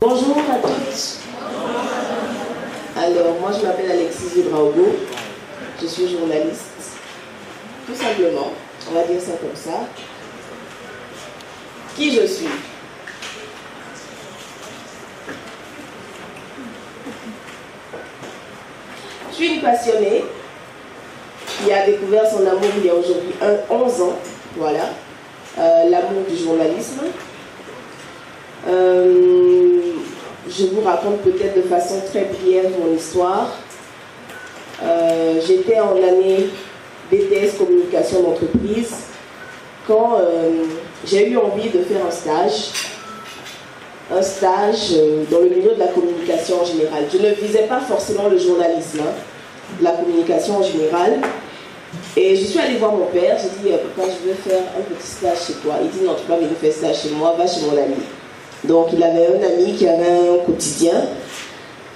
Bonjour à toutes. Alors, moi je m'appelle Alexis Zubraogo, je suis journaliste, tout simplement, on va dire ça comme ça. Qui je suis? Je suis une passionnée qui a découvert son amour il y a aujourd'hui 11 ans, voilà, l'amour du journalisme. Je vous raconte peut-être de façon très briève mon histoire. J'étais en année BTS communication d'entreprise quand j'ai eu envie de faire un stage dans le milieu de la communication en général. Je ne visais pas forcément le journalisme, hein, la communication en général. Et je suis allée voir mon père, j'ai dit papa, je veux faire un petit stage chez toi. Il dit non, tu ne peux pas venir faire stage chez moi, va chez mon ami. Donc il avait un ami qui avait un quotidien,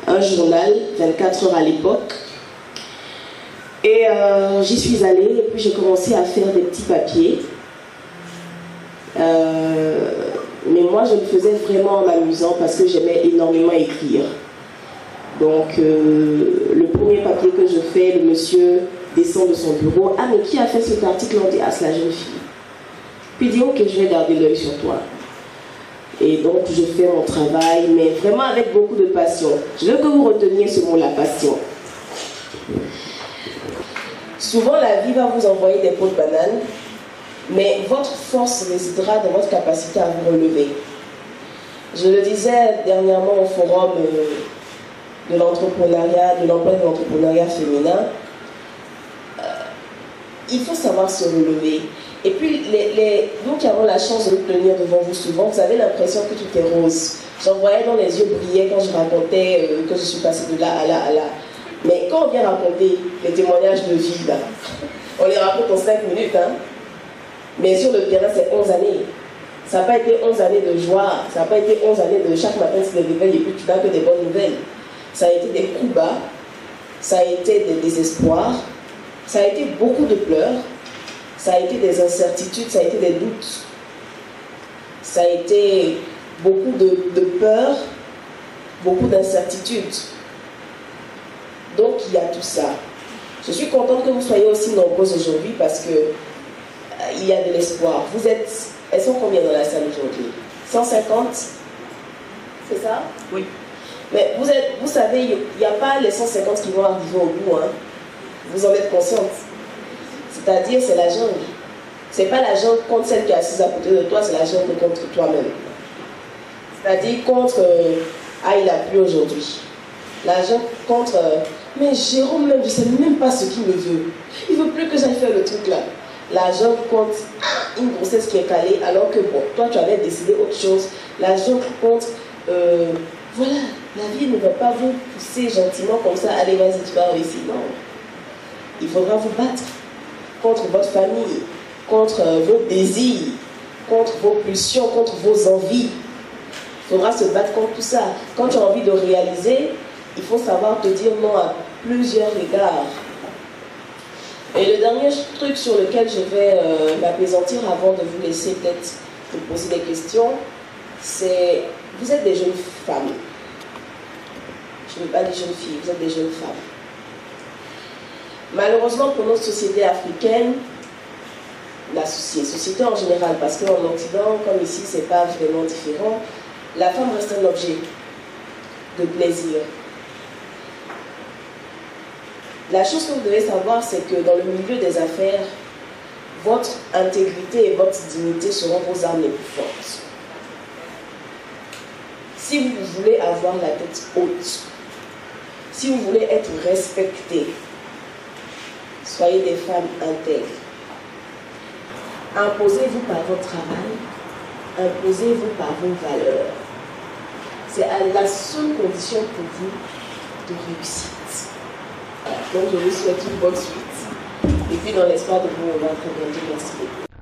un journal, 24 heures à l'époque. Et j'y suis allée et puis j'ai commencé à faire des petits papiers. Mais moi je le faisais vraiment en m'amusant parce que j'aimais énormément écrire. Donc le premier papier que je fais, le monsieur descend de son bureau. Ah mais qui a fait cet article? On dit ah c'est la jeune fille. Puis il dit ok je vais garder l'œil sur toi. Et donc je fais mon travail, mais vraiment avec beaucoup de passion. Je veux que vous reteniez ce mot, la passion. Souvent la vie va vous envoyer des pots de banane, mais votre force résidera dans votre capacité à vous relever. Je le disais dernièrement au forum de l'entrepreneuriat, de l'emploi de l'entrepreneuriat féminin, il faut savoir se relever. Et puis, nous qui avons la chance de nous tenir devant vous souvent, vous avez l'impression que tout est rose. J'en voyais dans les yeux briller quand je racontais que je suis passée de là à là à là. Mais quand on vient raconter les témoignages de vie, là, on les raconte en 5 minutes. Hein. Mais sur le terrain, c'est 11 années. Ça n'a pas été 11 années de joie, ça n'a pas été 11 années de chaque matin tu te réveilles et puis tu n'as que des bonnes nouvelles. Ça a été des coups bas, ça a été des désespoirs, ça a été beaucoup de pleurs, ça a été des incertitudes, ça a été des doutes, ça a été beaucoup de peur, beaucoup d'incertitudes. Donc il y a tout ça. Je suis contente que vous soyez aussi nombreux aujourd'hui parce que il y a de l'espoir. Vous êtes, elles sont combien dans la salle aujourd'hui? 150? C'est ça? Oui. Mais vous savez, il n'y a pas les 150 qui vont arriver au bout. Hein. Vous en êtes consciente. C'est-à-dire, c'est la jungle. C'est pas la jungle contre celle qui est assise à côté de toi, c'est la jungle contre toi-même. C'est-à-dire contre ah, il a plu aujourd'hui. La jungle contre mais Jérôme, même, je ne sais même pas ce qu'il me veut. Il ne veut plus que j'aille faire le truc là. La jungle contre une grossesse qui est calée, alors que bon, toi tu avais décidé autre chose. La jungle contre voilà, la vie ne va pas vous pousser gentiment comme ça. Allez, vas-y, tu vas réussir. Non. Il faudra vous battre contre votre famille, contre vos désirs, contre vos pulsions, contre vos envies. Il faudra se battre contre tout ça. Quand tu as envie de réaliser, il faut savoir te dire non à plusieurs égards. Et le dernier truc sur lequel je vais m'apaisantir avant de vous laisser peut-être vous poser des questions, c'est vous êtes des jeunes femmes. Je ne veux pas des jeunes filles, vous êtes des jeunes femmes. Malheureusement pour notre société africaine, la société en général, parce qu'en Occident, comme ici, c'est pas vraiment différent, la femme reste un objet de plaisir. La chose que vous devez savoir, c'est que dans le milieu des affaires, votre intégrité et votre dignité seront vos armes les plus fortes. Si vous voulez avoir la tête haute, si vous voulez être respecté, soyez des femmes intègres. Imposez-vous par votre travail, imposez-vous par vos valeurs. C'est la seule condition pour vous de réussite. Donc je vous souhaite une bonne suite. Et puis dans l'espoir de vous revoir très bientôt. Merci beaucoup.